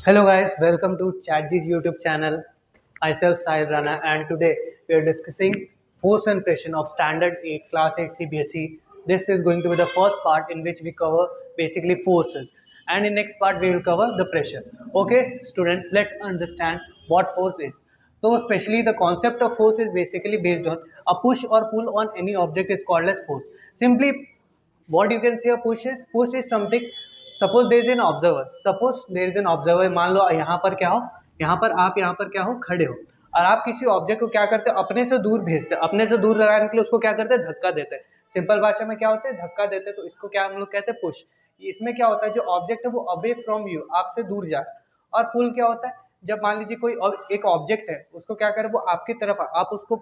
Hello guys, welcome to ChatG's YouTube channel. Myself Sahil Rana and today we are discussing force and pressure of Standard 8 Class 8 CBSE. This is going to be the first part in which we cover basically forces and in next part we will cover the pressure. Okay students, let's understand what force is. So especially the concept of force is basically based on a push or pull on any object is called as force. Simply what you can say a push is something. Suppose there is an observer, suppose there is an observer, मान लो यहाँ पर क्या हो, यहाँ पर क्या हो, खड़े हो और आप किसी ऑब्जेक्ट को क्या करते हो, अपने से दूर भेजते हो, अपने से दूर लगाने के लिए उसको क्या करते हैं, धक्का देते हैं। सिंपल भाषा में क्या होता है, धक्का देते हैं, तो इसको क्या हम लोग कहते हैं, पुश। इसमें क्या होता है, जो ऑब्जेक्ट है वो अवे फ्रॉम यू, आपसे दूर जा रहा है। और पुल क्या होता है, जब मान लीजिए कोई एक ऑब्जेक्ट है उसको क्या करे, वो आपकी तरफ, आप उसको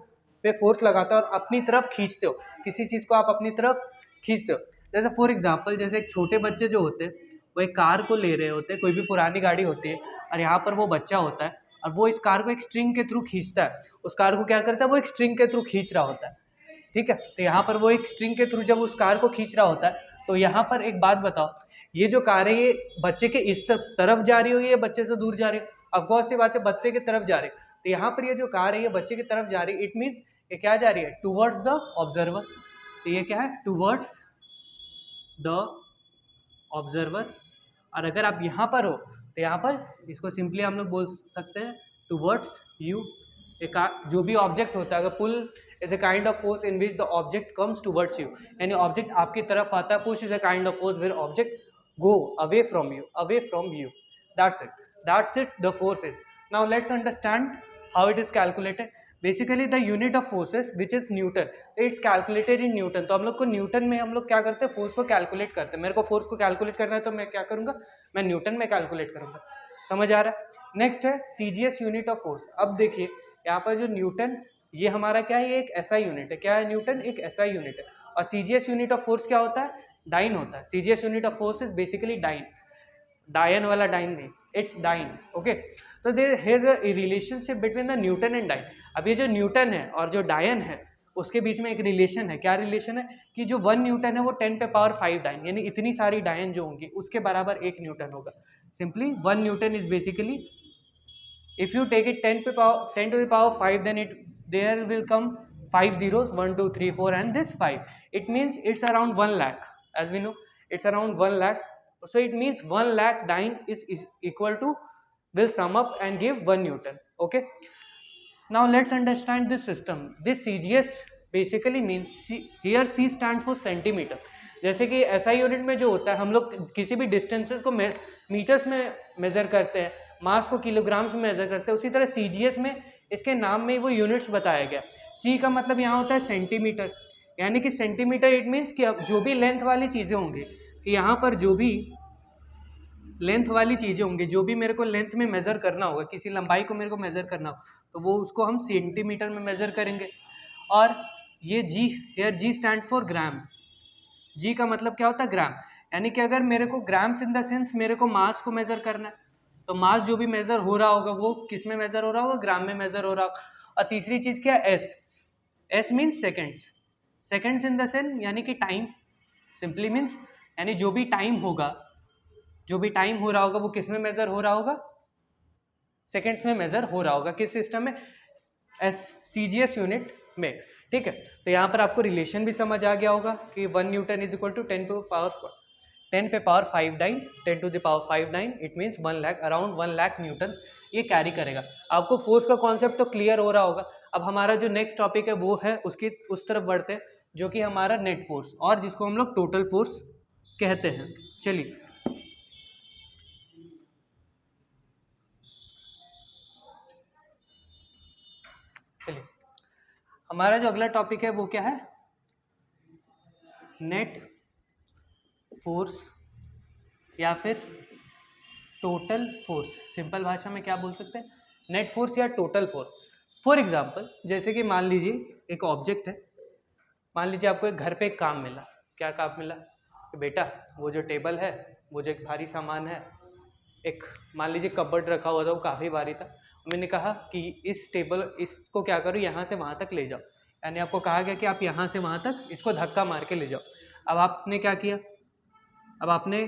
पे फोर्स लगाते हो और अपनी तरफ खींचते हो, किसी चीज को आप अपनी तरफ खींचते हो। जैसे फॉर एग्जाम्पल, जैसे एक छोटे बच्चे जो होते हैं वो एक कार को ले रहे होते हैं, कोई भी पुरानी गाड़ी होती है और यहाँ पर वो बच्चा होता है और वो इस कार को एक स्ट्रिंग के थ्रू खींचता है। उस कार को क्या करता है, वो एक स्ट्रिंग के थ्रू खींच रहा होता है, ठीक है। तो यहाँ पर वो एक स्ट्रिंग के थ्रू जब उस कार को खींच रहा होता है, तो यहाँ पर एक बात बताओ, ये जो कार है ये बच्चे के इस तरफ जा रही होगी या बच्चे से दूर जा रही है? ऑफकोर्स ये बात है, बच्चे की तरफ जा रही है। तो यहाँ पर ये जो कार है ये बच्चे की तरफ जा रही है, इट मीन्स ये क्या जा रही है, टूवर्ड्स द ऑब्जर्वर। तो ये क्या है, टूवर्ड्स द ऑब्जर्वर। और अगर आप यहाँ पर हो तो यहाँ पर इसको सिंपली हम लोग बोल सकते हैं टूवर्ड्स यू। एक जो भी ऑब्जेक्ट होता है, अगर pull is a kind of force in which the object comes towards you, यानी ऑब्जेक्ट आपकी तरफ आता है। Push is a kind of force where object go away from you, away from you. That's it the force is. Now let's understand how it is calculated. Basically the unit of forces which is newton, it's calculated in newton. तो हम लोग को Newton में हम लोग क्या करते हैं, फोर्स को कैलकुलेट करते हैं। मेरे को फोर्स को कैलकुलेट करना है तो मैं क्या करूंगा, मैं न्यूटन में कैलकुलेट करूंगा। समझ आ रहा है। नेक्स्ट है सीजीएस यूनिट ऑफ फोर्स। अब देखिए यहाँ पर जो न्यूटन, ये हमारा क्या है, ये एक ऐसा यूनिट है। क्या है न्यूटन, एक ऐसा यूनिट है। और सीजीएस यूनिट ऑफ फोर्स क्या होता है, डाइन होता है। CGS unit of force is basically dyne, डायन वाला डाइन नहीं, इट्स डाइन। ओके, तो there has a relationship between the newton and dyne. अब ये जो न्यूटन है और जो डायन है उसके बीच में एक रिलेशन है। क्या रिलेशन है कि जो 1 न्यूटन है वो 10 पे पावर 5 डायन, यानी इतनी सारी डायन जो होंगी उसके बराबर 1 न्यूटन होगा। Simply 1 Newton is basically, if you take it 10 to the power 5, then it there will come 5 zeros, 1 2 3 4 and this 5. It means it's around 1 lakh. As we know, it's around 1 lakh. So it means 1 lakh dyne is equal to, will sum up and give 1 newton. Okay, now let's understand this system. This CGS basically means here C stands for centimeter. जैसे कि SI unit में जो होता है, हम लोग किसी भी डिस्टेंसेस को मीटर्स में मेजर करते हैं, मास को किलोग्राम्स में मेजर करते हैं, उसी तरह CGS में इसके नाम में वो यूनिट्स बताया गया। C का मतलब यहाँ होता है सेंटीमीटर, यानी कि सेंटीमीटर इट मीन्स कि जो भी लेंथ वाली चीज़ें होंगी, कि यहाँ पर जो भी लेंथ वाली चीज़ें होंगी, जो भी मेरे को लेंथ में मेज़र करना होगा, किसी लंबाई को मेरे को मेज़र करना हो तो वो उसको हम सेंटीमीटर में मेज़र करेंगे। और ये जी, हेयर जी स्टैंड्स फॉर ग्राम। जी का मतलब क्या होता है, ग्राम। यानी कि अगर मेरे को ग्राम्स इन द सेंस मेरे को मास को मेज़र करना है, तो मास जो भी मेज़र हो रहा होगा वो किस में मेज़र हो रहा होगा, ग्राम में मेज़र हो रहा होगा। और तीसरी चीज़ क्या है, S. S means seconds, seconds in the sense यानी कि टाइम, सिंपली मीन्स यानी जो भी टाइम होगा, जो भी टाइम हो रहा होगा वो किस में मेजर हो रहा होगा, सेकेंड्स में मेजर हो रहा होगा। किस सिस्टम में, सीजीएस यूनिट में। ठीक है, तो यहाँ पर आपको रिलेशन भी समझ आ गया होगा कि 1 न्यूटन इज इक्वल टू 10 पे power 5 dyne, 10 to the power 5 dyne, it means 1 lakh, around 1 lakh newton ये कैरी करेगा। आपको फोर्स का कॉन्सेप्ट तो क्लियर हो रहा होगा। अब हमारा जो नेक्स्ट टॉपिक है वो है उसकी उस तरफ बढ़ते हैं, जो कि हमारा नेट फोर्स, और जिसको हम लोग टोटल फोर्स कहते हैं। चलिए, हमारा जो अगला टॉपिक है वो क्या है, नेट फोर्स या फिर टोटल फोर्स। सिंपल भाषा में क्या बोल सकते हैं, नेट फोर्स या टोटल फोर्स। फॉर एग्जांपल, जैसे कि मान लीजिए एक ऑब्जेक्ट है, मान लीजिए आपको एक घर पे एक काम मिला। क्या काम मिला कि बेटा वो जो टेबल है, वो जो एक भारी सामान है, एक मान लीजिए कबर्ड रखा हुआ था, वो काफ़ी भारी था। मैंने कहा कि इस टेबल, इसको क्या करो, यहाँ से वहाँ तक ले जाओ। यानी आपको कहा गया कि आप यहाँ से वहाँ तक इसको धक्का मार के ले जाओ। अब आपने क्या किया, अब आपने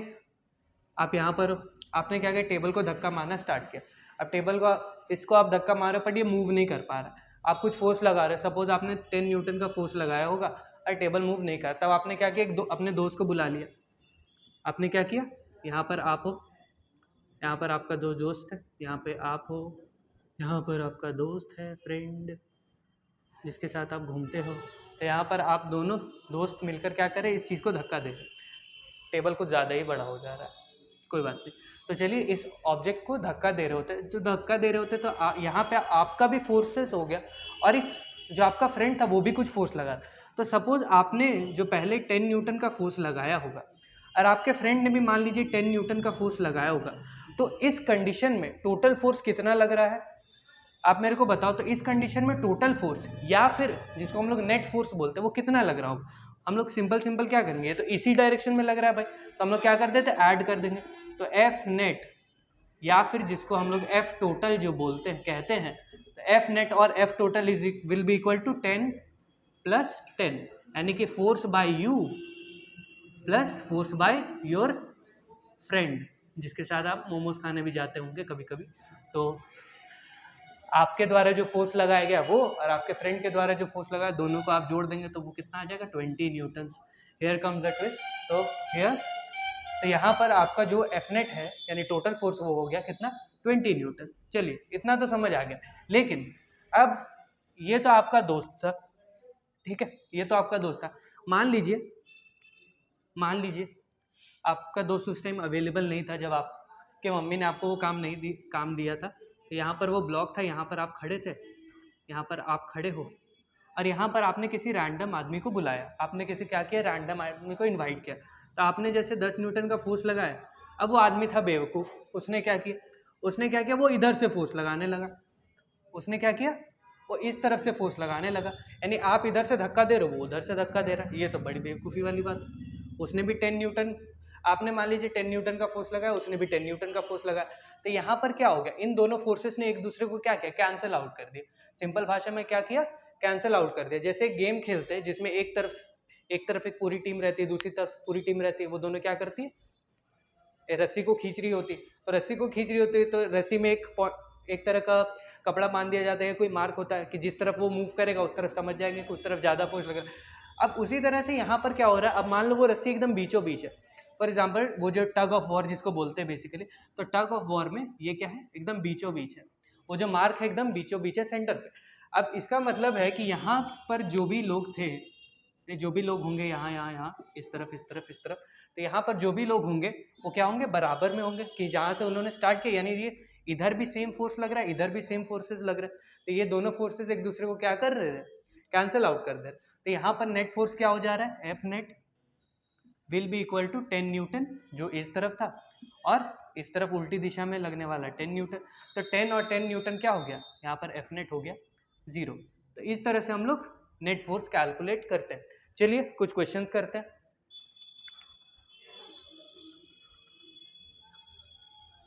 आप यहाँ पर आपने क्या किया, टेबल को धक्का मारना स्टार्ट किया। अब टेबल को इसको आप धक्का मार रहे हो बट ये मूव नहीं कर पा रहा है। आप कुछ फोर्स लगा रहे हो, सपोज आपने 10 न्यूटन का फोर्स लगाया होगा और टेबल मूव नहीं कर, तब आपने क्या किया, अपने दोस्त को बुला लिया। आपने क्या किया, यहाँ पर आप हो, यहाँ पर आपका दो दोस्त है, यहाँ पे आप हो, यहाँ पर आपका दोस्त है, फ्रेंड जिसके साथ आप घूमते हो। तो यहाँ पर आप दोनों दोस्त मिलकर क्या करें, इस चीज़ को धक्का दे रहे। टेबल कुछ ज़्यादा ही बड़ा हो जा रहा है, कोई बात नहीं। तो चलिए इस ऑब्जेक्ट को धक्का दे रहे होते, जो धक्का दे रहे होते तो यहाँ पे आपका भी फोर्सेस हो गया और इस जो आपका फ्रेंड था वो भी कुछ फोर्स लगा। तो सपोज आपने जो पहले 10 न्यूटन का फोर्स लगाया होगा और आपके फ्रेंड ने भी मान लीजिए 10 न्यूटन का फोर्स लगाया होगा, तो इस कंडीशन में टोटल फोर्स कितना लग रहा है आप मेरे को बताओ। तो इस कंडीशन में टोटल फोर्स या फिर जिसको हम लोग नेट फोर्स बोलते हैं वो कितना लग रहा होगा। हम लोग सिंपल क्या करेंगे, तो इसी डायरेक्शन में लग रहा है भाई, तो हम लोग क्या कर देते हैं, ऐड कर देंगे। तो एफ नेट या फिर जिसको हम लोग एफ टोटल जो बोलते हैं कहते हैं, तो एफ नेट और F total will be equal to 10 + 10, यानी कि force by you plus force by your friend जिसके साथ आप मोमोज खाने भी जाते होंगे कभी कभी। तो आपके द्वारा जो फोर्स लगाया गया वो और आपके फ्रेंड के द्वारा जो फोर्स लगाया, दोनों को आप जोड़ देंगे तो वो कितना आ जाएगा, 20 Newton. Here comes the twist. तो हियर तो यहाँ पर आपका जो एफ नेट है यानी टोटल फोर्स वो हो गया कितना, 20 न्यूटन। चलिए इतना तो समझ आ गया। लेकिन अब ये तो आपका दोस्त था, ठीक है, ये तो आपका दोस्त था। मान लीजिए आपका दोस्त उस टाइम अवेलेबल नहीं था जब आपके मम्मी ने आपको वो काम दिया था। तो यहाँ पर वो ब्लॉक था, यहाँ पर आप खड़े थे, यहाँ पर आप खड़े हो और यहाँ पर आपने किसी रैंडम आदमी को बुलाया। आपने किसी क्या किया, रैंडम आदमी को इनवाइट किया। तो आपने जैसे 10 न्यूटन का फोर्स लगाया। अब वो आदमी था बेवकूफ़, उसने क्या किया, वो इधर से फोर्स लगाने लगा। उसने क्या किया, वो इस तरफ से फोर्स लगाने लगा। यानी आप इधर से धक्का दे रहे हो, वो उधर से धक्का दे रहा है। ये तो बड़ी बेवकूफ़ी वाली बात। उसने भी 10 न्यूटन, आपने मान लीजिए 10 न्यूटन का फोर्स लगाया, उसने भी 10 न्यूटन का फोर्स लगाया। तो यहाँ पर क्या हो गया, इन दोनों फोर्सेस ने एक दूसरे को क्या किया, कैंसिल आउट कर दिया। सिंपल भाषा में क्या किया, कैंसिल आउट कर दिया। जैसे गेम खेलते हैं जिसमें एक तरफ एक पूरी टीम रहती है, दूसरी तरफ पूरी टीम रहती है, वो दोनों क्या करती है, रस्सी को खींच रही होती। तो रस्सी को खींच रही होती है तो रस्सी में एक तरह का कपड़ा बांध दिया जाता है, कोई मार्क होता है कि जिस तरफ वो मूव करेगा उस तरफ समझ जाएंगे कि उस तरफ ज़्यादा फोर्स लग रहा है। अब उसी तरह से यहाँ पर क्या हो रहा है, अब मान लो वो रस्सी एकदम बीचों बीच है। फॉर एग्जाम्पल वो जो टग ऑफ वॉर जिसको बोलते हैं बेसिकली, तो टग ऑफ वॉर में ये क्या है, एकदम बीचों बीच है, वो जो मार्क है एकदम बीचों बीच है सेंटर पे। अब इसका मतलब है कि यहाँ पर जो भी लोग थे, जो भी लोग होंगे यहाँ इस तरफ, तो यहाँ पर जो भी लोग होंगे वो क्या होंगे, बराबर में होंगे कि जहाँ से उन्होंने स्टार्ट किया। यानी ये इधर भी सेम फोर्स लग रहा है, इधर भी सेम फोर्सेस लग रहे हैं। तो ये दोनों फोर्सेस एक दूसरे को क्या कर रहे हैं, कैंसिल आउट कर दे रहे। तो यहाँ पर नेट फोर्स क्या हो जा रहा है, F net will be equal to 10 newton जो इस तरफ था, और इस तरफ उल्टी दिशा में लगने वाला 10 न्यूटन। तो 10 और 10 न्यूटन क्या हो गया, यहाँ पर एफ नेट हो गया 0। तो इस तरह से हम लोग नेट फोर्स कैलकुलेट करते हैं। चलिए कुछ क्वेश्चंस करते हैं।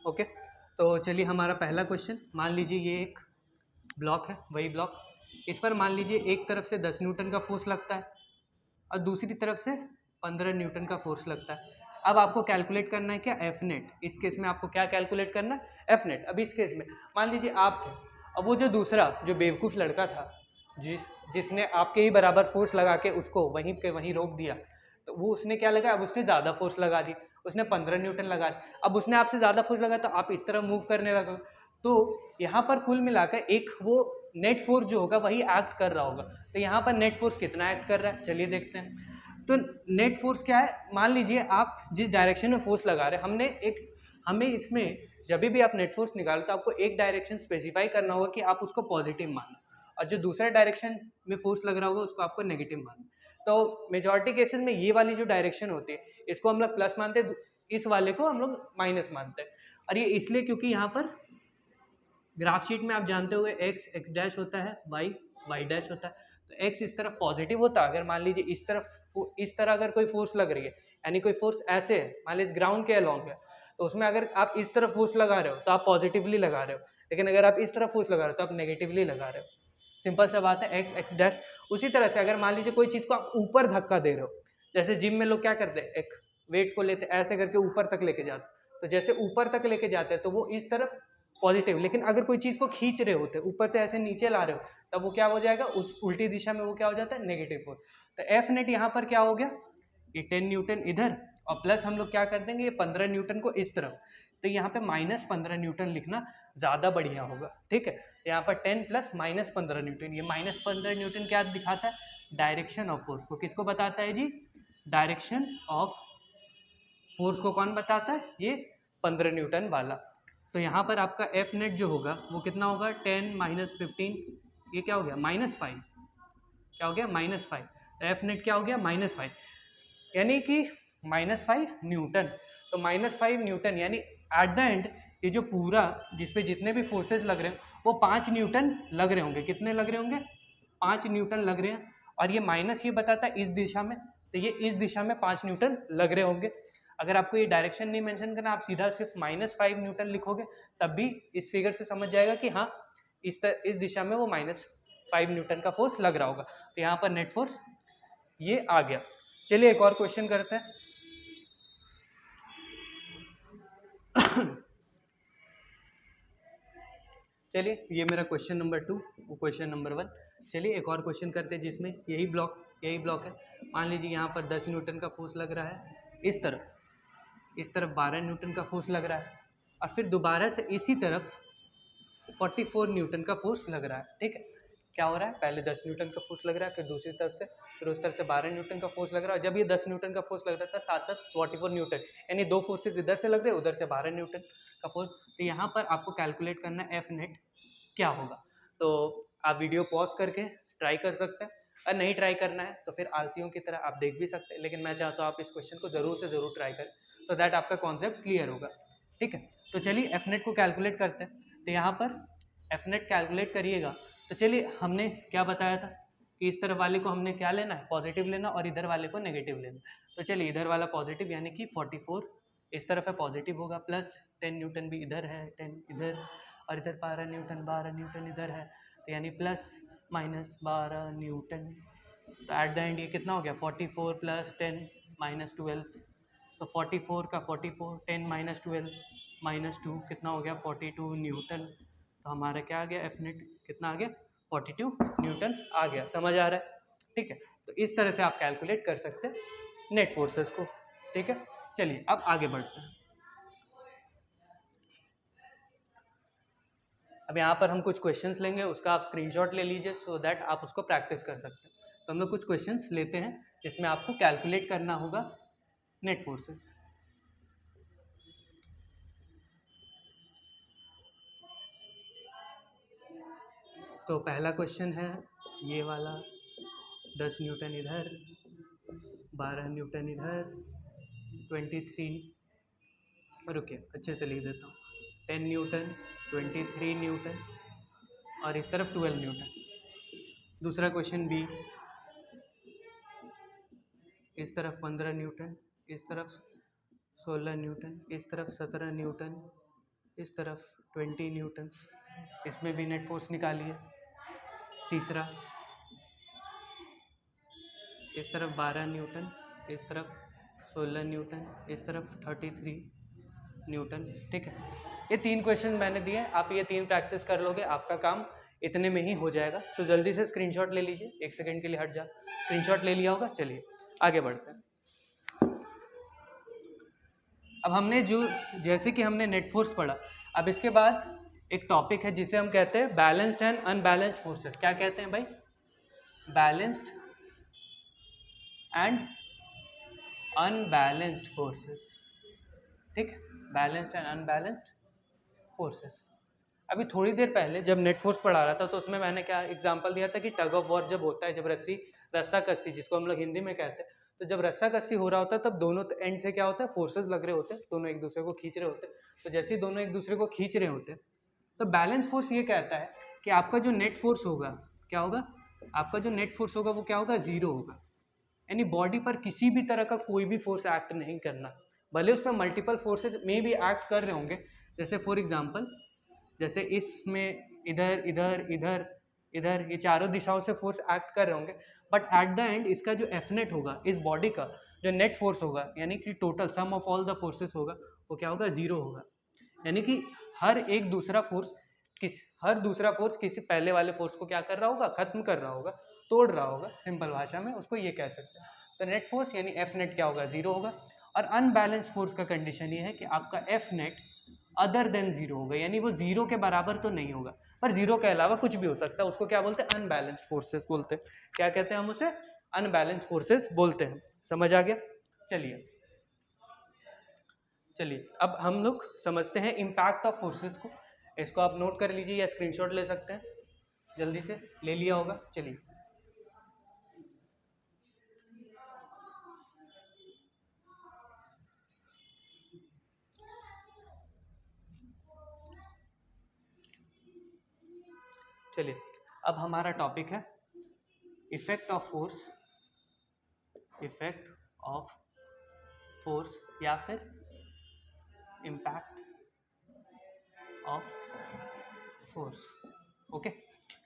ओके, तो चलिए हमारा पहला क्वेश्चन, मान लीजिए ये एक ब्लॉक है, वही ब्लॉक, इस पर मान लीजिए एक तरफ से 10 न्यूटन का फोर्स लगता है और दूसरी तरफ से 15 न्यूटन का फोर्स लगता है। अब आपको कैलकुलेट करना है क्या, एफ नेट। इस केस में आपको क्या कैलकुलेट करना है, एफ नेट। अब इस केस में मान लीजिए आप थे, अब वो जो दूसरा जो बेवकूफ़ लड़का था जिसने आपके ही बराबर फोर्स लगा के उसको वहीं के वहीं रोक दिया, तो वो उसने क्या लगा, अब उसने ज़्यादा फोर्स लगा दी, उसने 15 न्यूटन लगा दी। अब उसने आपसे ज़्यादा फोर्स लगा तो आप इस तरह मूव करने लगे। तो यहाँ पर कुल मिलाकर एक वो नेट फोर्स जो होगा वही एक्ट कर रहा होगा। तो यहाँ पर नेट फोर्स कितना एक्ट कर रहा है, चलिए देखते हैं। तो नेट फोर्स क्या है, मान लीजिए आप जिस डायरेक्शन में फोर्स लगा रहे हैं, हमें इसमें जब भी आप नेट फोर्स निकालो तो आपको एक डायरेक्शन स्पेसिफाई करना होगा कि आप उसको पॉजिटिव मानो, और जो दूसरा डायरेक्शन में फोर्स लग रहा होगा उसको आपको नेगेटिव मानो। तो मेजॉरिटी केसेस में ये वाली जो डायरेक्शन होती है इसको हम लोग प्लस मानते हैं, इस वाले को हम लोग माइनस मानते हैं। और ये इसलिए क्योंकि यहाँ पर ग्राफ शीट में आप जानते हो एक्स एक्स डैश होता है, वाई वाई डैश होता है। तो एक्स इस तरफ पॉजिटिव होता है, अगर मान लीजिए इस तरह अगर कोई फोर्स लग रही है, यानी कोई फोर्स ऐसे है, मान लीजिए ग्राउंड के अलॉन्ग है, तो उसमें अगर आप इस तरफ फोर्स लगा रहे हो तो आप पॉजिटिवली लगा रहे हो, लेकिन अगर आप इस तरफ फोर्स लगा रहे हो तो आप नेगेटिवली लगा रहे हो। सिंपल सा बात है, एक्स एक्स डैश। उसी तरह से अगर मान लीजिए कोई चीज़ को आप ऊपर धक्का दे रहे हो, जैसे जिम में लोग क्या करते हैं, एक वेट्स को लेते ऐसे करके ऊपर तक लेके जाते, तो जैसे ऊपर तक लेके जाते हैं तो वो इस तरफ पॉजिटिव, लेकिन अगर कोई चीज़ को खींच रहे होते हैं ऊपर से ऐसे नीचे ला रहे हो तब वो क्या हो जाएगा, उस उल्टी दिशा में वो क्या हो जाता है, नेगेटिव फोर्स। तो एफ नेट यहाँ पर क्या हो गया, ये 10 न्यूटन इधर और प्लस हम लोग क्या कर देंगे ये 15 न्यूटन को इस तरफ, तो यहाँ पे -15 न्यूटन लिखना ज़्यादा बढ़िया होगा। ठीक है, यहाँ पर 10 प्लस -15 न्यूटन, ये -15 न्यूटन क्या दिखाता है, डायरेक्शन ऑफ फोर्स को। किसको बताता है जी, डायरेक्शन ऑफ फोर्स को कौन बताता है, ये 15 न्यूटन वाला। तो यहाँ पर आपका एफ नेट जो होगा वो कितना होगा, 10 - 15, ये क्या हो गया -5, क्या हो गया -5, तो एफ नेट क्या हो गया -5, यानी कि -5 न्यूटन। तो -5 न्यूटन यानी एट द एंड ये जो पूरा जिसपे जितने भी फोर्सेस लग रहे हैं वो 5 न्यूटन लग रहे होंगे। कितने लग रहे होंगे, 5 न्यूटन लग रहे हैं। और ये माइनस ये बताता है इस दिशा में, तो ये इस दिशा में 5 न्यूटन लग रहे होंगे। अगर आपको ये डायरेक्शन नहीं मेंशन करना, आप सीधा सिर्फ -5 न्यूटन लिखोगे तब भी इस फिगर से समझ जाएगा कि हाँ इस दिशा में वो -5 न्यूटन का फोर्स लग रहा होगा। तो यहाँ पर नेट फोर्स ये आ गया। चलिए एक और क्वेश्चन करते हैं। चलिए ये मेरा क्वेश्चन नंबर 2, वो क्वेश्चन नंबर 1। चलिए एक और क्वेश्चन करते हैं जिसमें यही ब्लॉक है। मान लीजिए यहाँ पर 10 न्यूटन का फोर्स लग रहा है, इस तरफ 12 न्यूटन का फोर्स लग रहा है, और फिर दोबारा से इसी तरफ 44 न्यूटन का फोर्स लग रहा है। ठीक है, क्या हो रहा है, पहले 10 न्यूटन का फोर्स लग रहा है, फिर दूसरी तरफ से, फिर उस तरफ से 12 न्यूटन का फोर्स लग रहा है। जब ये 10 न्यूटन का फोर्स लग रहा था साथ साथ 44 न्यूटन, यानी दो फोर्सेज इधर से लग रहे हैं, उधर से 12 न्यूटन का फोर्स। तो यहाँ पर आपको कैलकुलेट करना है एफ नेट क्या होगा। तो आप वीडियो पॉज करके ट्राई कर सकते हैं, और नहीं ट्राई करना है तो फिर आलसियों की तरह आप देख भी सकते हैं, लेकिन मैं चाहता हूँ आप इस क्वेश्चन को ज़रूर से ज़रूर ट्राई करें, सो दैट आपका कॉन्सेप्ट क्लियर होगा। ठीक है, तो चलिए एफ नेट को कैलकुलेट करते हैं। तो यहाँ पर एफ नेट कैलकुलेट करिएगा। तो चलिए हमने क्या बताया था कि इस तरफ वाले को हमने क्या लेना है, पॉजिटिव लेना, और इधर वाले को नेगेटिव लेना। तो चलिए इधर वाला पॉजिटिव यानी कि 44 इस तरफ है, पॉजिटिव होगा, प्लस 10 न्यूटन भी इधर है, 10 इधर, और इधर 12 न्यूटन इधर है, तो यानी प्लस -12 न्यूटन। तो एट द एंड ये कितना हो गया, 44 + 10 - 12, तो 44 का 44, 10 - 12 - 2 कितना हो गया, 42 न्यूटन। तो हमारा क्या आ गया, एफ नेट कितना आ गया, 42 न्यूटन आ गया। समझ आ रहा है, ठीक है। तो इस तरह से आप कैलकुलेट कर सकते हैं नेट फोर्सेस को। ठीक है, चलिए अब आगे बढ़ते हैं। अब यहाँ पर हम कुछ क्वेश्चंस लेंगे, उसका आप स्क्रीनशॉट ले लीजिए सो दैट आप उसको प्रैक्टिस कर सकते हैं। तो हम लोग कुछ क्वेश्चंस लेते हैं जिसमें आपको कैलकुलेट करना होगा नेट फोर्सेस। तो पहला क्वेश्चन है ये वाला, 10 न्यूटन इधर, 12 न्यूटन इधर, 23, रुकिए अच्छे से लिख देता हूँ, 10 न्यूटन, 23 न्यूटन, और इस तरफ 12 न्यूटन। दूसरा क्वेश्चन बी, इस तरफ 15 न्यूटन, इस तरफ 16 न्यूटन, इस तरफ 17 न्यूटन, इस तरफ 20 न्यूटन। इसमें भी नेट फोर्स निकालिए। तीसरा, इस तरफ 12 न्यूटन, इस तरफ 16 न्यूटन, इस तरफ 33 न्यूटन। ठीक है, ये 3 क्वेश्चन मैंने दिए, आप ये 3 प्रैक्टिस कर लोगे, आपका काम इतने में ही हो जाएगा। तो जल्दी से स्क्रीनशॉट ले लीजिए, 1 सेकंड के लिए हट जा, स्क्रीनशॉट ले लिया होगा। चलिए आगे बढ़ते हैं। अब हमने जो, जैसे कि हमने नेट फोर्स पढ़ा, अब इसके बाद एक टॉपिक है जिसे हम कहते हैं बैलेंस्ड एंड अनबैलेंस्ड फोर्सेस। क्या कहते हैं भाई, बैलेंस्ड एंड अनबैलेंस्ड फोर्सेस। ठीक, बैलेंस्ड एंड अनबैलेंस्ड फोर्सेस। अभी थोड़ी देर पहले जब नेट फोर्स पढ़ा रहा था तो उसमें मैंने क्या एग्जांपल दिया था कि टग ऑफ वॉर जब होता है, जब रस्सा कस्सी जिसको हम लोग हिंदी में कहते हैं, तो जब रस्सा कस्सी हो रहा होता है तब दोनों एंड से क्या होता है, फोर्सेस लग रहे होते हैं, दोनों एक दूसरे को खींच रहे होते हैं। तो जैसे ही दोनों एक दूसरे को खींच रहे होते हैं तो बैलेंस फोर्स ये कहता है कि आपका जो नेट फोर्स होगा क्या होगा, आपका जो नेट फोर्स होगा वो क्या होगा, 0 होगा। यानी बॉडी पर किसी भी तरह का कोई भी फोर्स एक्ट नहीं करना, भले उस पर मल्टीपल फोर्सेज में भी एक्ट कर रहे होंगे। जैसे फॉर एग्जांपल, जैसे इसमें इधर इधर इधर इधर ये चारों दिशाओं से फोर्स एक्ट कर रहे होंगे, बट एट द एंड इसका जो एफ नेट होगा, इस बॉडी का जो नेट फोर्स होगा, यानी कि total sum of all the forces होगा, वो क्या होगा, जीरो होगा। यानी कि हर दूसरा फोर्स किसी पहले वाले फोर्स को क्या कर रहा होगा, खत्म कर रहा होगा, तोड़ रहा होगा, सिंपल भाषा में उसको ये कह सकते हैं। तो नेट फोर्स यानी एफ नेट क्या होगा, जीरो होगा। और अनबैलेंस फोर्स का कंडीशन ये है कि आपका F net other than zero होगा, यानी वो जीरो के बराबर तो नहीं होगा, पर जीरो के अलावा कुछ भी हो सकता है, उसको क्या बोलते हैं, अनबैलेंस फोर्सेस बोलते हैं। क्या कहते हैं हम उसे, अनबैलेंस फोर्सेस बोलते हैं। समझ आ गया। चलिए अब हम लोग समझते हैं इम्पैक्ट ऑफ फोर्सेस को। इसको आप नोट कर लीजिए या स्क्रीनशॉट ले सकते हैं, जल्दी से ले लिया होगा। चलिए अब हमारा टॉपिक है इफेक्ट ऑफ फोर्स या फिर इम्पैक्ट ऑफ फोर्स। ओके,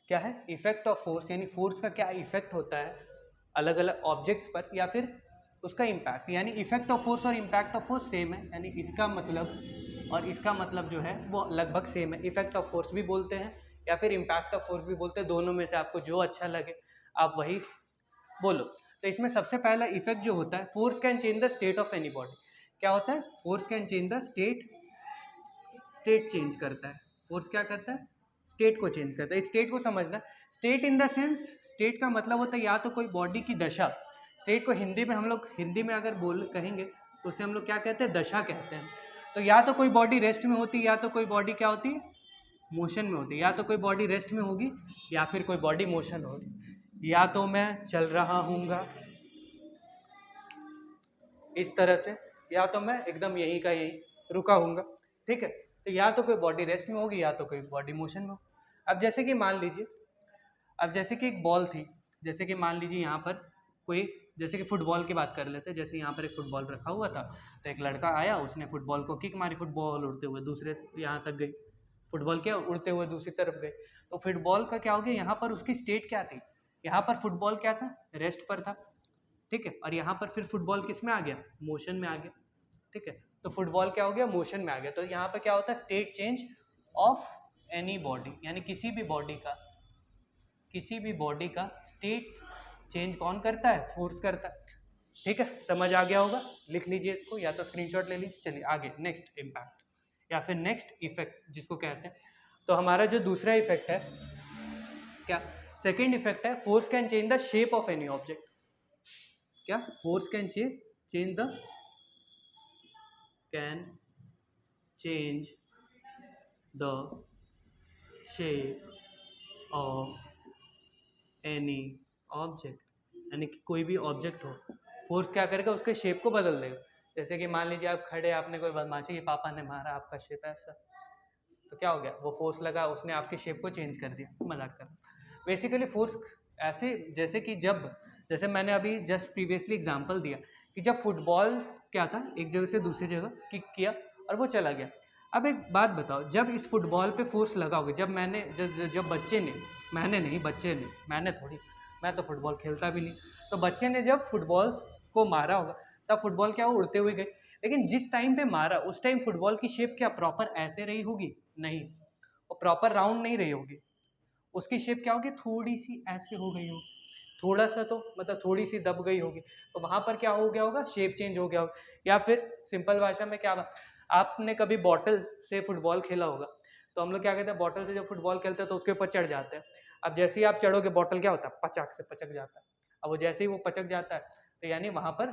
क्या है इफेक्ट ऑफ फोर्स, यानी फोर्स का क्या इफेक्ट होता है अलग अलग ऑब्जेक्ट्स पर, या फिर उसका इम्पैक्ट। यानी इफेक्ट ऑफ फोर्स और इम्पैक्ट ऑफ फोर्स सेम है, यानी इसका मतलब और इसका मतलब जो है वो लगभग सेम है। इफेक्ट ऑफ फोर्स भी बोलते हैं या फिर इम्पैक्ट ऑफ फोर्स भी बोलते हैं, दोनों में से आपको जो अच्छा लगे आप वही बोलो। तो इसमें सबसे पहला इफेक्ट जो होता है, force can change the state of any body. क्या होता है, force can change the state change करता है। फोर्स क्या करता है, स्टेट को चेंज करता है। स्टेट को समझना, state in the sense, state का मतलब होता है या तो कोई बॉडी की दशा। स्टेट को हिंदी में हम लोग, हिंदी में अगर बोल कहेंगे तो उसे हम लोग क्या कहते हैं, दशा कहते हैं। तो या तो कोई बॉडी रेस्ट में होती है, या तो कोई बॉडी क्या होती है, मोशन में होती है। या तो कोई बॉडी रेस्ट में होगी या फिर कोई बॉडी मोशन होगी। या तो मैं चल रहा हूँगा इस तरह से, या तो मैं एकदम यहीं का यहीं रुका हूँगा। ठीक है, तो या तो कोई बॉडी रेस्ट में होगी या तो कोई बॉडी मोशन में हो। अब जैसे कि मान लीजिए, अब जैसे कि एक बॉल थी, जैसे कि मान लीजिए यहाँ पर कोई, जैसे कि फुटबॉल की बात कर लेते हैं। जैसे यहाँ पर एक फुटबॉल रखा हुआ था, तो एक लड़का आया, उसने फुटबॉल को किक मारी, फुटबॉल उड़ते हुए दूसरे यहाँ तक गई, फुटबॉल क्या उड़ते हुए दूसरी तरफ गई। तो फुटबॉल का क्या हो गया, यहाँ पर उसकी स्टेट क्या थी, यहाँ पर फुटबॉल क्या था, रेस्ट पर था। ठीक है, और यहाँ पर फिर फुटबॉल किस में आ गया, मोशन में आ गया। ठीक है, तो फुटबॉल क्या हो गया, मोशन में आ गया। तो यहाँ पर क्या होता है, state change of any body, यानी किसी भी बॉडी का स्टेट चेंज कौन करता है, फोर्स करता है। ठीक है, समझ आ गया होगा, लिख लीजिए इसको या तो स्क्रीनशॉट ले लीजिए। चलिए आगे, नेक्स्ट इम्पैक्ट या फिर नेक्स्ट इफेक्ट जिसको कहते हैं। तो हमारा जो दूसरा इफेक्ट है, क्या सेकेंड इफेक्ट है, force can change the shape of any object. क्या, force can change the shape of any object, यानी कि कोई भी ऑब्जेक्ट हो, फोर्स क्या करेगा, उसके शेप को बदल देगा। जैसे कि मान लीजिए आप खड़े, आपने कोई बदमाशी की, पापा ने मारा, आपका शेप ऐसा, तो क्या हो गया, वो फोर्स लगा, उसने आपके शेप को चेंज कर दिया। मजाक कर, बेसिकली फोर्स ऐसे, जैसे कि जैसे मैंने अभी जस्ट प्रीवियसली एग्जांपल दिया कि जब फुटबॉल क्या था, एक जगह से दूसरी जगह किक किया और वो चला गया। अब एक बात बताओ, जब इस फुटबॉल पे फोर्स लगाओगे, जब बच्चे ने, मैंने नहीं, बच्चे ने, मैंने थोड़ी, मैं तो फुटबॉल खेलता भी नहीं, तो बच्चे ने जब फुटबॉल को मारा होगा, तब फुटबॉल क्या हो, उड़ते हुए गई। लेकिन जिस टाइम पे मारा उस टाइम फुटबॉल की शेप क्या प्रॉपर ऐसे रही होगी, नहीं, वो प्रॉपर राउंड नहीं रही होगी। उसकी शेप क्या होगी, थोड़ी सी ऐसे हो गई होगी, थोड़ा सा तो मतलब थोड़ी सी दब गई होगी, तो वहां पर क्या हो गया होगा, शेप चेंज हो गया होगा। या फिर सिंपल भाषा में क्या, आपने कभी बॉटल से फुटबॉल खेला होगा, तो हम लोग क्या कहते हैं, बॉटल से जब फुटबॉल खेलते हैं तो उसके ऊपर चढ़ जाते हैं। अब जैसे ही आप चढ़ोगे, बॉटल क्या होता है, पचाक से पचक जाता है। अब वो जैसे ही वो पचक जाता है, तो यानी वहां पर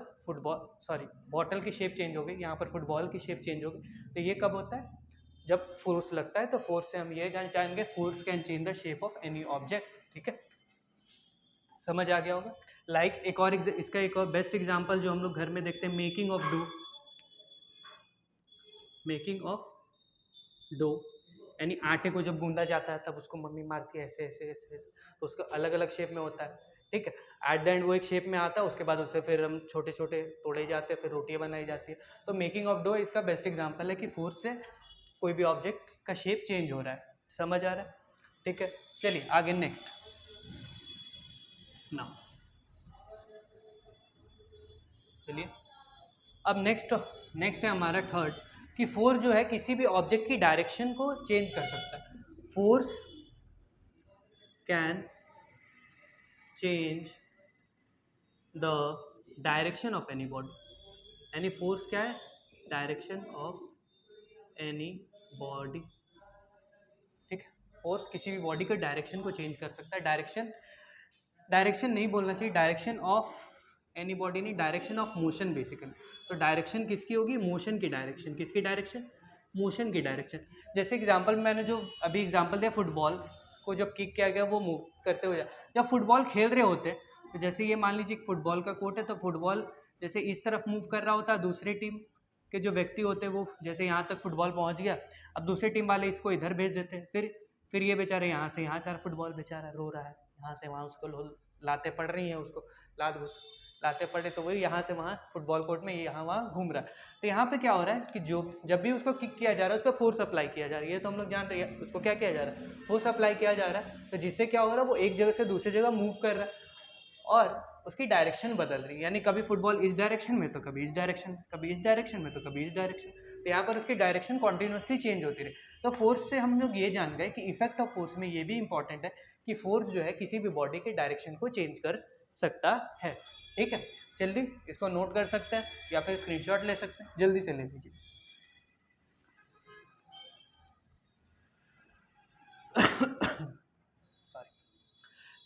बॉटल की शेप चेंज हो गई, यहाँ पर फुटबॉल की शेप चेंज हो गई। तो ये कब होता है, जब फोर्स लगता है। तो फोर्स से हम ये जानेंगे, force can change the shape of any object. ठीक है, समझ आ गया होगा। एक और इसका एक और बेस्ट एग्जांपल जो हम लोग घर में देखते हैं, मेकिंग ऑफ डो, यानी आटे को जब गूंदा जाता है तब उसको मम्मी मारती है ऐसे ऐसे ऐसे ऐसे, तो उसका अलग अलग शेप में होता है। ठीक है, एट द एंड वो एक शेप में आता है, उसके बाद उससे फिर हम छोटे छोटे तोड़े जाते हैं, फिर रोटियां बनाई जाती है। तो मेकिंग ऑफ डो इसका बेस्ट एग्जांपल है कि फोर्स से कोई भी ऑब्जेक्ट का शेप चेंज हो रहा है। समझ आ रहा है, ठीक है। चलिए आगे, नेक्स्ट नाउ, चलिए अब नेक्स्ट है हमारा थर्ड, कि फोर्स जो है किसी भी ऑब्जेक्ट की डायरेक्शन को चेंज कर सकता है. Force can change the direction of any body. यानी फोर्स क्या है? Direction of any body. ठीक है, फोर्स किसी भी बॉडी के डायरेक्शन को चेंज कर सकता है. डायरेक्शन नहीं बोलना चाहिए, डायरेक्शन ऑफ एनी बॉडी नहीं, डायरेक्शन ऑफ मोशन बेसिकली. तो डायरेक्शन किसकी होगी? मोशन की डायरेक्शन. किसकी डायरेक्शन? मोशन की डायरेक्शन. जैसे एग्जांपल मैंने जो अभी एग्जांपल दिया, फुटबॉल को जब किक किया गया वो मूव करते हुए, जब फुटबॉल खेल रहे होते हैं तो जैसे ये मान लीजिए फुटबॉल का कोर्ट है, तो फुटबॉल जैसे इस तरफ मूव कर रहा होता है, दूसरी टीम के जो व्यक्ति होते हैं वो जैसे यहाँ तक फुटबॉल पहुँच गया, अब दूसरी टीम वाले इसको इधर भेज देते हैं. फिर ये बेचारे यहाँ से यहाँ चार फुटबॉल बेचारा रो रहा है, यहाँ से वहाँ उसको लाते पड़ रही हैं, उसको लाते पड़े, तो वही यहाँ से वहाँ फुटबॉल कोर्ट में यहाँ वहाँ घूम रहा है. तो यहाँ पे क्या हो रहा है कि जो जब भी उसको किक किया जा रहा है उस पर फोर्स अप्लाई किया जा रहा है. ये तो हम लोग जान रहे हैं उसको क्या किया जा रहा है, फोर्स अप्लाई किया जा रहा है. तो जिससे क्या हो रहा है, वो एक जगह से दूसरी जगह मूव कर रहा है और उसकी डायरेक्शन बदल रही है. यानी कभी फुटबॉल इस डायरेक्शन में तो कभी इस डायरेक्शन, कभी इस डायरेक्शन में तो कभी इस डायरेक्शन. तो यहाँ पर उसकी डायरेक्शन कॉन्टिन्यूसली चेंज होती रही. तो फोर्स से हम लोग ये जान गए कि इफेक्ट ऑफ फोर्स में ये भी इंपॉर्टेंट है कि फोर्स जो है किसी भी बॉडी के डायरेक्शन को चेंज कर सकता है. ठीक है, जल्दी इसको नोट कर सकते हैं या फिर स्क्रीनशॉट ले सकते हैं, जल्दी से ले लीजिए.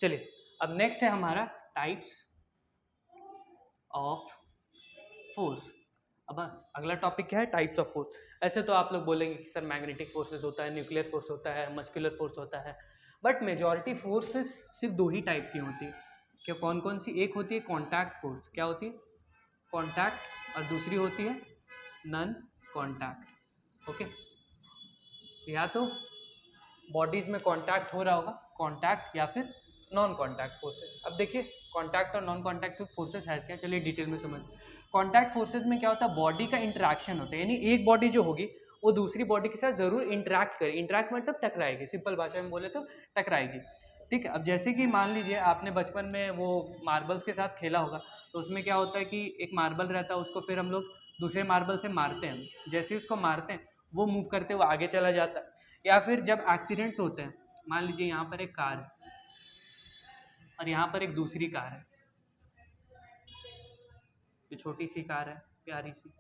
चलिए, अब नेक्स्ट है हमारा टाइप्स ऑफ फोर्स. अब अगला टॉपिक क्या है? Types of force. ऐसे तो आप लोग बोलेंगे कि सर मैग्नेटिक फोर्सेस होता है, न्यूक्लियर फोर्स होता है, मस्कुलर फोर्स होता है, बट मेजॉरिटी फोर्सेस सिर्फ दो ही टाइप की होती है. क्या कौन कौन सी? एक होती है कॉन्टैक्ट फोर्स. क्या होती है? कॉन्टैक्ट. और दूसरी होती है नॉन कॉन्टैक्ट. ओके, या तो बॉडीज में कॉन्टैक्ट हो रहा होगा, कॉन्टैक्ट, या फिर नॉन कॉन्टैक्ट फोर्सेस. अब देखिए कॉन्टैक्ट और नॉन कॉन्टैक्ट फोर्सेस है क्या, चलिए डिटेल में समझ. कॉन्टैक्ट फोर्सेस में क्या होता है? बॉडी का इंटरेक्शन होता है. यानी एक बॉडी जो होगी वो दूसरी बॉडी के साथ जरूर इंटरेक्ट करे. इंटरेक्ट मतलब टकराएगी, सिंपल भाषा में बोले तो टकराएगी. ठीक है, अब जैसे कि मान लीजिए आपने बचपन में वो मार्बल्स के साथ खेला होगा, तो उसमें क्या होता है कि एक मार्बल रहता है, उसको फिर हम लोग दूसरे मार्बल से मारते हैं. जैसे ही उसको मारते हैं वो मूव करते हुए आगे चला जाता है. या फिर जब एक्सीडेंट्स होते हैं, मान लीजिए यहाँ पर एक कार है और यहाँ पर एक दूसरी कार है, तो छोटी सी कार है, प्यारी सी.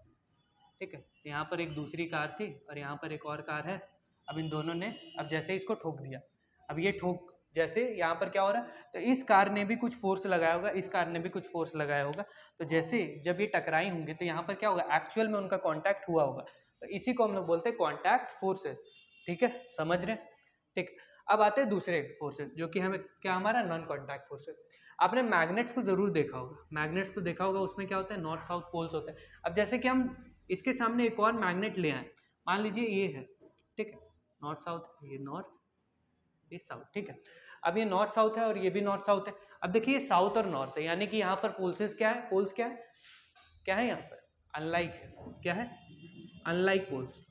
ठीक है, तो यहाँ पर एक दूसरी कार थी और यहाँ पर एक और कार है. अब इन दोनों ने, अब जैसे इसको ठोक दिया, अब ये ठोक, जैसे यहाँ पर क्या हो रहा है, तो इस कार ने भी कुछ फोर्स लगाया होगा, इस कार ने भी कुछ फोर्स लगाया होगा. तो जैसे जब ये टकराई होंगे तो यहाँ पर क्या होगा, एक्चुअल में उनका कॉन्टैक्ट हुआ होगा. तो इसी को हम लोग बोलते हैं कॉन्टैक्ट फोर्सेस. ठीक है, समझ रहे हैं? ठीक. अब आते हैं दूसरे फोर्सेस जो कि हमें क्या, हमारा नॉन कॉन्टैक्ट फोर्सेस. आपने मैग्नेट्स को जरूर देखा होगा, मैग्नेट्स तो देखा होगा, उसमें क्या होता है, नॉर्थ साउथ पोल्स होते हैं. अब जैसे कि हम इसके सामने एक और मैग्नेट ले आए, मान लीजिए ये है. ठीक है, नॉर्थ साउथ, ये नॉर्थ, ये साउथ. ठीक है, अब ये नॉर्थ साउथ है और ये भी नॉर्थ साउथ है. अब देखिए ये साउथ और नॉर्थ है, यानी कि यहाँ पर पोल्सेस क्या है, पोल्स क्या है, क्या है यहाँ पर, अनलाइक है. क्या है? Unlike poles.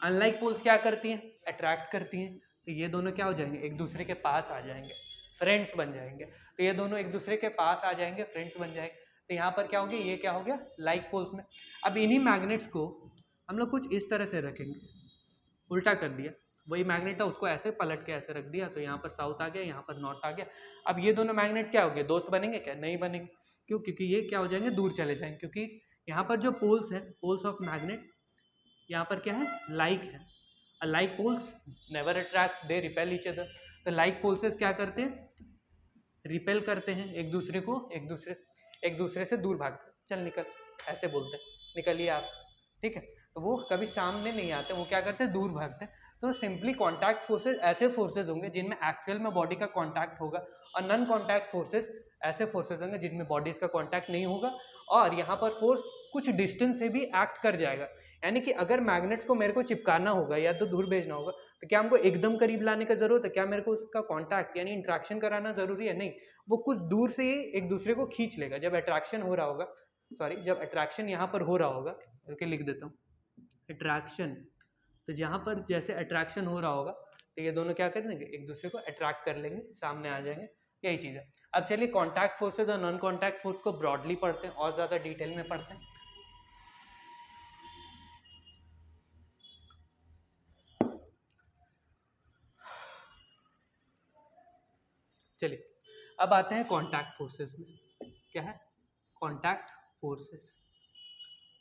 अनलाइक पोल्स क्या करती हैं, अट्रैक्ट करती हैं. तो ये दोनों क्या हो जाएंगे, एक दूसरे के पास आ जाएंगे, फ्रेंड्स बन जाएंगे. तो ये दोनों एक दूसरे के पास आ जाएंगे, फ्रेंड्स बन जाएंगे. तो यहाँ पर क्या होगी, ये क्या हो गया, लाइक पोल्स में. अब इन्हीं मैग्नेट्स को हम लोग कुछ इस तरह से रखेंगे, उल्टा कर दिया, वही मैग्नेट था उसको ऐसे पलट के ऐसे रख दिया, तो यहाँ पर साउथ आ गया, यहाँ पर नॉर्थ आ गया. अब ये दोनों मैग्नेट्स क्या हो गए, दोस्त बनेंगे क्या, नहीं बनेंगे. क्यों? क्योंकि ये क्या हो जाएंगे, दूर चले जाएंगे. क्योंकि यहाँ पर जो पोल्स हैं, पोल्स ऑफ मैग्नेट, यहाँ पर क्या है, लाइक है. Like poles never attract, they repel each other. तो लाइक पोल्सेस क्या करते हैं, रिपेल करते हैं एक दूसरे को, एक दूसरे से दूर भागते हैं. चल निकल, ऐसे बोलते हैं, निकलिए आप. ठीक है, तो वो कभी सामने नहीं आते, वो क्या करते हैं, दूर भागते हैं. तो सिंपली कॉन्टैक्ट फोर्सेस ऐसे फोर्सेस होंगे जिनमें एक्चुअल में बॉडी का कॉन्टैक्ट होगा, और नॉन कॉन्टैक्ट फोर्सेस ऐसे फोर्सेस होंगे जिनमें बॉडीज का कॉन्टैक्ट नहीं होगा, और यहाँ पर फोर्स कुछ डिस्टेंस से भी एक्ट कर जाएगा. यानी कि अगर मैग्नेट्स को मेरे को चिपकाना होगा या तो दूर भेजना होगा, तो क्या हमको एकदम करीब लाने का जरूरत है, क्या मेरे को उसका कॉन्टैक्ट यानी इंट्रैक्शन कराना जरूरी है, नहीं. वो कुछ दूर से ही एक दूसरे को खींच लेगा. जब अट्रैक्शन हो रहा होगा, सॉरी, जब अट्रैक्शन यहाँ पर हो रहा होगा, ओके लिख देता हूँ, अट्रैक्शन. तो जहाँ पर जैसे अट्रैक्शन हो रहा होगा, तो ये दोनों क्या कर देंगे, एक दूसरे को अट्रैक्ट कर लेंगे, सामने आ जाएंगे. यही चीज़ है. अब चलिए कॉन्टैक्ट फोर्सेज और नॉन कॉन्टैक्ट फोर्स को ब्रॉडली पढ़ते हैं और ज़्यादा डिटेल में पढ़ते हैं. चलिए अब आते हैं कॉन्टैक्ट फोर्सेस में। क्या है कॉन्टैक्ट फोर्सेस?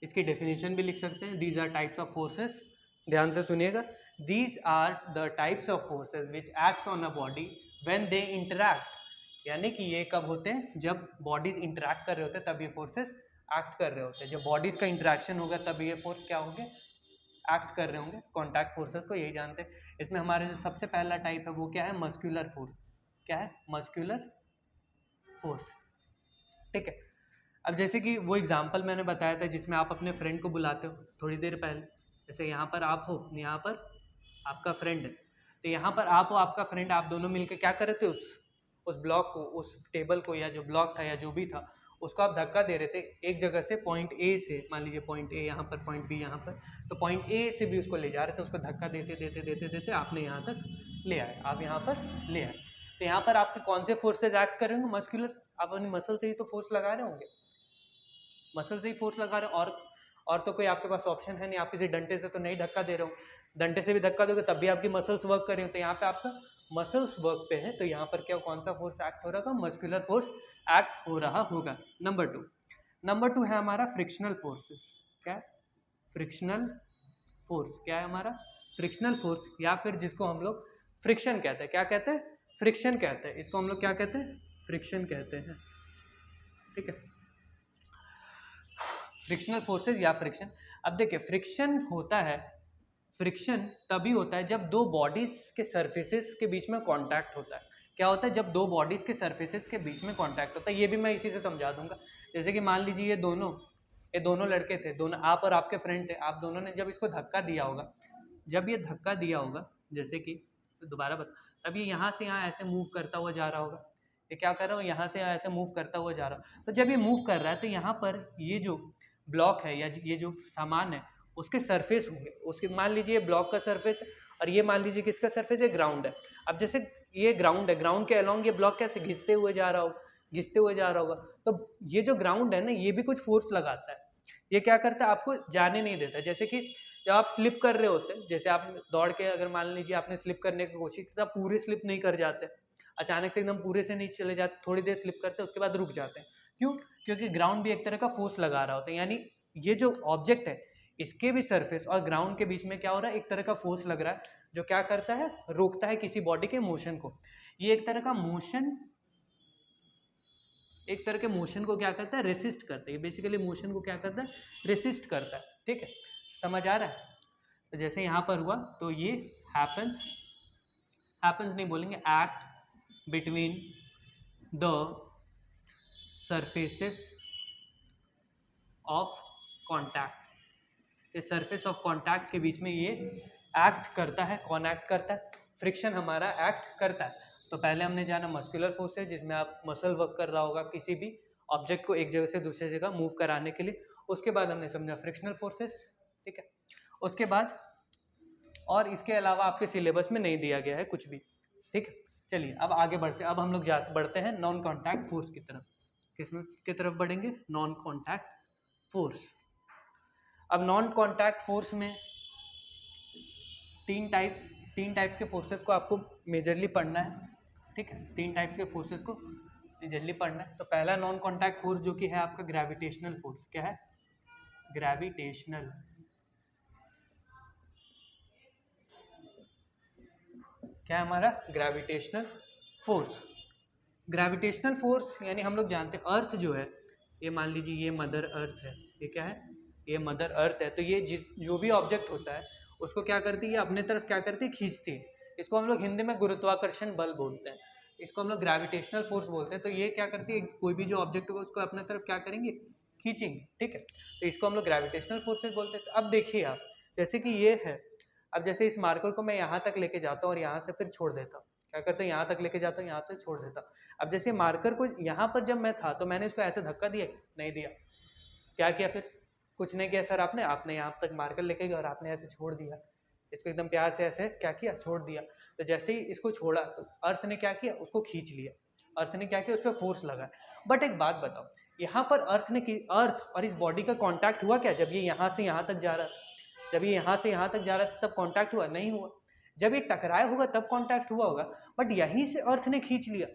इसकी डेफिनेशन भी लिख सकते हैं, these are types of forces. ध्यान से सुनिएगा, these are the types of forces which acts on a body when they interact. यानी कि ये कब होते हैं? जब बॉडीज इंटरैक्ट कर रहे होते हैं तब ये फोर्सेस एक्ट कर रहे होते हैं। जब बॉडीज का इंटरेक्शन होगा तब ये फोर्स क्या होंगे? एक्ट कर रहे होंगे। कॉन्टैक्ट फोर्सेस को यही जानते हैं। इसमें हमारे जो सबसे पहला टाइप है वो क्या है? Muscular force. क्या है? Muscular force. ठीक है। अब जैसे कि वो एग्जाम्पल मैंने बताया था जिसमें आप अपने फ्रेंड को बुलाते हो थोड़ी देर पहले, जैसे यहाँ पर आप हो, यहाँ पर आपका फ्रेंड है, तो यहाँ पर आप हो, आपका फ्रेंड, आप दोनों मिलकर क्या कर रहे थे? उस ब्लॉक को, उस टेबल को, या जो ब्लॉक था या जो भी था उसको आप धक्का दे रहे थे एक जगह से, पॉइंट ए से, मान लीजिए पॉइंट ए यहाँ पर, पॉइंट बी यहाँ पर, तो पॉइंट ए से भी उसको ले जा रहे थे, उसको धक्का देते देते देते देते आपने यहाँ तक ले आए, आप यहाँ पर ले आए। तो यहाँ पर आपके कौन से फोर्सेज एक्ट कर रहे होंगे? मस्कुलर। आप अपनी मसल से ही तो फोर्स लगा रहे होंगे, मसल से ही फोर्स लगा रहे हो, और तो कोई आपके पास ऑप्शन है नहीं। आप किसी डंडे से तो नहीं धक्का दे रहे हो, डंडे से भी धक्का दोगे तब भी आपकी मसल्स वर्क कर रही हो, तो यहाँ पे आपका मसल्स वर्क पे है, तो यहाँ पर क्या कौन सा फोर्स एक्ट हो रहा होगा? मस्कुलर फोर्स एक्ट हो रहा होगा। नंबर टू है हमारा फ्रिक्शनल फोर्सेस। क्या? Frictional force. क्या है हमारा? फ्रिक्शनल फोर्स, या फिर जिसको हम लोग फ्रिक्शन कहते हैं। क्या कहते हैं? फ्रिक्शन कहते हैं। इसको हम लोग क्या कहते हैं? फ्रिक्शन कहते हैं। ठीक है, फ्रिक्शनल फोर्सेस या फ्रिक्शन। अब देखिए फ्रिक्शन होता है, फ्रिक्शन तभी होता है जब दो बॉडीज के सरफेसेस के बीच में कांटेक्ट होता है। क्या होता है? जब दो बॉडीज के सरफेसेस के बीच में कांटेक्ट होता है। ये भी मैं इसी से समझा दूंगा। जैसे कि मान लीजिए ये दोनों लड़के थे, दोनों, आप और आपके फ्रेंड थे, आप दोनों ने जब इसको धक्का दिया होगा, जब ये धक्का दिया होगा, जैसे कि, तो दोबारा बता, अब ये यहाँ से यहाँ ऐसे मूव करता हुआ जा रहा होगा, ये क्या कर रहा हो? यहाँ से यहाँ ऐसे मूव करता हुआ जा रहा हो। तो जब ये मूव कर रहा है तो यहाँ पर ये जो ब्लॉक है या ये जो सामान है उसके सरफेस होंगे, उसके, मान लीजिए ये ब्लॉक का सरफेस है और ये मान लीजिए किसका सरफेस है? ग्राउंड है। अब जैसे ये ग्राउंड है, ग्राउंड के अलॉन्ग ये ब्लॉक कैसे घिसते हुए जा रहा होगा, घिसते हुए जा रहा होगा, तो ये जो ग्राउंड है ना, ये भी कुछ फोर्स लगाता है। ये क्या करता है? आपको जाने नहीं देता। जैसे कि जब आप स्लिप कर रहे होते हैं, जैसे आप दौड़ के, अगर मान लीजिए आपने स्लिप करने की कोशिश की तो आप पूरे स्लिप नहीं कर जाते, अचानक से एकदम पूरे से नहीं चले जाते, थोड़ी देर स्लिप करते हैं उसके बाद रुक जाते हैं। क्यों? क्योंकि ग्राउंड भी एक तरह का फोर्स लगा रहा होता है। यानी ये जो ऑब्जेक्ट है इसके भी सरफेस और ग्राउंड के बीच में क्या हो रहा है? एक तरह का फोर्स लग रहा है जो क्या करता है? रोकता है किसी बॉडी के मोशन को। ये एक तरह का मोशन, एक तरह के मोशन को क्या करता है? रेसिस्ट करता है। ये बेसिकली मोशन को क्या करता है? रेसिस्ट करता है। ठीक है, समझ आ रहा है? तो जैसे यहाँ पर हुआ तो ये हैपन्स नहीं बोलेंगे, act between the surfaces of contact. इस सरफेस ऑफ कॉन्टैक्ट के बीच में ये एक्ट करता है। कौन एक्ट करता है? फ्रिक्शन हमारा एक्ट करता है। तो पहले हमने जाना मस्कुलर फोर्स है, जिसमें आप मसल वर्क कर रहा होगा किसी भी ऑब्जेक्ट को एक जगह से दूसरी जगह मूव कराने के लिए। उसके बाद हमने समझा फ्रिक्शनल फोर्सेस। ठीक है, उसके बाद, और इसके अलावा आपके सिलेबस में नहीं दिया गया है कुछ भी। ठीक है, चलिए अब आगे बढ़ते हैं। अब हम लोग बढ़ते हैं नॉन कॉन्टैक्ट फोर्स की तरफ। किसमें की तरफ बढ़ेंगे? Non contact force. अब नॉन कॉन्टैक्ट फोर्स में तीन टाइप्स के फोर्सेस को आपको मेजरली पढ़ना है। ठीक है, तीन टाइप्स के फोर्सेस को मेजरली पढ़ना है। तो पहला नॉन कॉन्टैक्ट फोर्स जो कि है आपका ग्रेविटेशनल फोर्स। क्या है? ग्रेविटेशनल। क्या है हमारा? Gravitational force. ग्रेविटेशनल फोर्स यानी हम लोग जानते हैं अर्थ जो है, ये मान लीजिए ये मदर अर्थ है, ये क्या है? ये मदर अर्थ है। तो ये जो भी ऑब्जेक्ट होता है उसको क्या करती है? अपने तरफ क्या करती है? खींचती है। इसको हम लोग हिंदी में गुरुत्वाकर्षण बल बोलते हैं, इसको हम लोग ग्रेविटेशनल फोर्स बोलते हैं। तो ये क्या करती है? कोई भी जो ऑब्जेक्ट होगा उसको अपने तरफ क्या करेंगे? खींचेंगे। ठीक है, तो इसको हम लोग ग्रेविटेशनल फोर्सेज बोलते हैं। तो अब देखिए आप, जैसे कि ये है, अब जैसे इस मार्कर को मैं यहाँ तक लेके जाता हूँ और यहाँ से फिर छोड़ देता हूँ, क्या करते हैं? यहाँ तक लेके जाता हूँ, यहाँ से छोड़ देता हूँ। अब जैसे मार्कर को यहाँ पर जब मैं था तो मैंने इसको ऐसे धक्का दिया? नहीं दिया। क्या किया फिर? कुछ नहीं किया सर, आपने यहाँ तक मार्कर लेके गए और आपने ऐसे छोड़ दिया इसको, एकदम प्यार से ऐसे क्या किया? छोड़ दिया। तो जैसे ही इसको छोड़ा तो अर्थ ने क्या किया? उसको खींच लिया। अर्थ ने क्या किया? उस पर फोर्स लगा। बट एक बात बताओ, यहाँ पर अर्थ और इस बॉडी का कॉन्टैक्ट हुआ क्या? जब ये यहाँ से यहाँ तक जा रहा था, जब ये यहाँ से यहाँ तक जा रहा था तब कॉन्टैक्ट हुआ? नहीं हुआ। जब ये टकराया होगा तब कॉन्टैक्ट हुआ होगा, बट यहीं से अर्थ ने खींच लिया।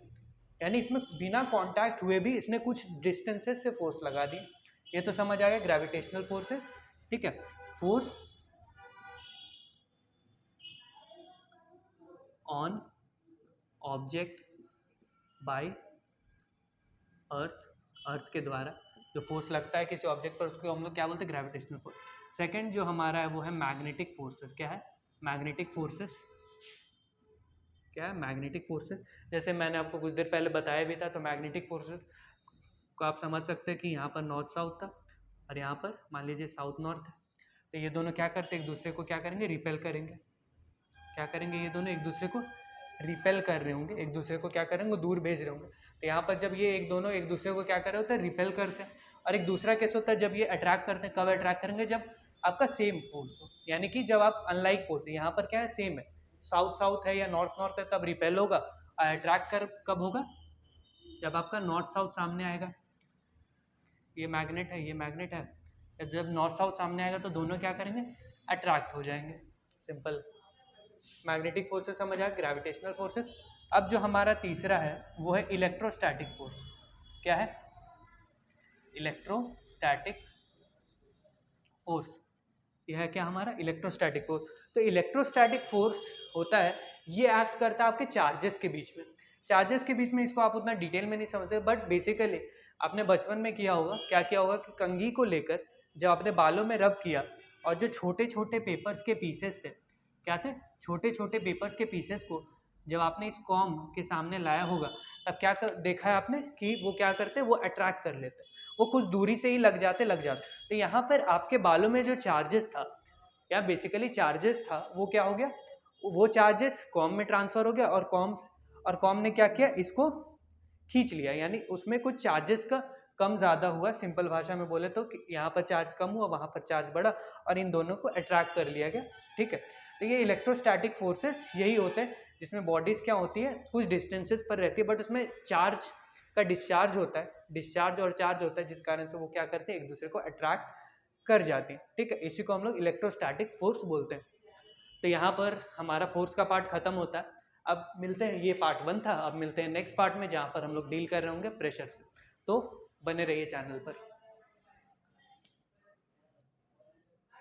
यानी इसमें बिना कांटेक्ट हुए भी इसने कुछ डिस्टेंसेस से फोर्स लगा दी। ये तो समझ आ गया ग्रेविटेशनल फोर्सेस। ठीक है, फोर्स ऑन ऑब्जेक्ट बाय अर्थ, अर्थ के द्वारा जो फोर्स लगता है किसी ऑब्जेक्ट पर उसको हम लोग क्या बोलते हैं, ग्रेविटेशनल फोर्स। सेकंड जो हमारा है वो है मैग्नेटिक फोर्सेस। क्या है मैग्नेटिक फोर्सेस? क्या है मैग्नेटिक फोर्सेस? जैसे मैंने आपको कुछ देर पहले बताया भी था, तो मैग्नेटिक फोर्सेस को आप समझ सकते हैं कि यहाँ पर नॉर्थ साउथ था और यहाँ पर मान लीजिए साउथ नॉर्थ है। तो ये दोनों क्या करते हैं, एक दूसरे को क्या करेंगे, रिपेल करेंगे। क्या करेंगे, ये दोनों एक दूसरे को रिपेल कर रहे होंगे, एक दूसरे को क्या करेंगे, दूर भेज रहे होंगे। तो यहाँ पर जब ये एक दोनों एक दूसरे को क्या कर रहे होते हैं, रिपेल करते हैं। और एक दूसरा केस होता है जब ये अट्रैक्ट करते हैं। कब अट्रैक्ट करेंगे, जब आपका सेम फोर्स हो, यानी कि जब आप अनलाइक फोर्स है, यहाँ पर क्या है सेम है, साउथ साउथ है या नॉर्थ नॉर्थ है, तब रिपेल होगा। अट्रैक्ट कर कब होगा, जब आपका नॉर्थ साउथ सामने आएगा। ये मैग्नेट है, ये मैग्नेट है, जब नॉर्थ साउथ सामने आएगा तो दोनों क्या करेंगे, अट्रैक्ट हो जाएंगे। सिंपल। मैग्नेटिक फोर्सेस समझ आया, ग्रेविटेशनल फोर्सेस। अब जो हमारा तीसरा है वो है इलेक्ट्रोस्टैटिक फोर्स। क्या है, इलेक्ट्रोस्टैटिक फोर्स। यह है क्या हमारा, इलेक्ट्रोस्टैटिक फोर्स। तो इलेक्ट्रोस्टैटिक फोर्स होता है, ये एक्ट करता है आपके चार्जेस के बीच में। चार्जेस के बीच में इसको आप उतना डिटेल में नहीं समझते, बट बेसिकली आपने बचपन में किया होगा, क्या किया होगा कि कंघी को लेकर जब आपने बालों में रब किया और जो छोटे छोटे पेपर्स के पीसेस थे, क्या थे, छोटे छोटे पेपर्स के पीसेस को जब आपने इस कॉम के सामने लाया होगा, तब क्या देखा है आपने कि वो क्या करते, वो अट्रैक्ट कर लेते, वो कुछ दूरी से ही लग जाते। तो यहाँ पर आपके बालों में जो चार्जेस था, या बेसिकली चार्जेस था, वो क्या हो गया, वो चार्जेस कॉम में ट्रांसफर हो गया, और कॉम ने क्या किया, इसको खींच लिया, यानी उसमें कुछ चार्जेस का कम ज़्यादा हुआ। सिंपल भाषा में बोले तो कि यहाँ पर चार्ज कम हुआ, वहाँ पर चार्ज बढ़ा, और इन दोनों को अट्रैक्ट कर लिया गया। ठीक है, तो ये इलेक्ट्रोस्टैटिक फोर्सेस यही होते हैं, जिसमें बॉडीज़ क्या होती है, कुछ डिस्टेंसेस पर रहती है, बट उसमें चार्ज का डिस्चार्ज होता है, डिस्चार्ज और चार्ज होता है, जिस कारण से वो क्या करते हैं, एक दूसरे को अट्रैक्ट कर जाती हैं। ठीक है, इसी को हम लोग इलेक्ट्रोस्टैटिक फोर्स बोलते हैं। तो यहाँ पर हमारा फोर्स का पार्ट खत्म होता है। अब मिलते हैं, ये पार्ट 1 था, अब मिलते हैं नेक्स्ट पार्ट में, जहाँ पर हम लोग डील कर रहे होंगे प्रेशर से। तो बने रहिए चैनल पर।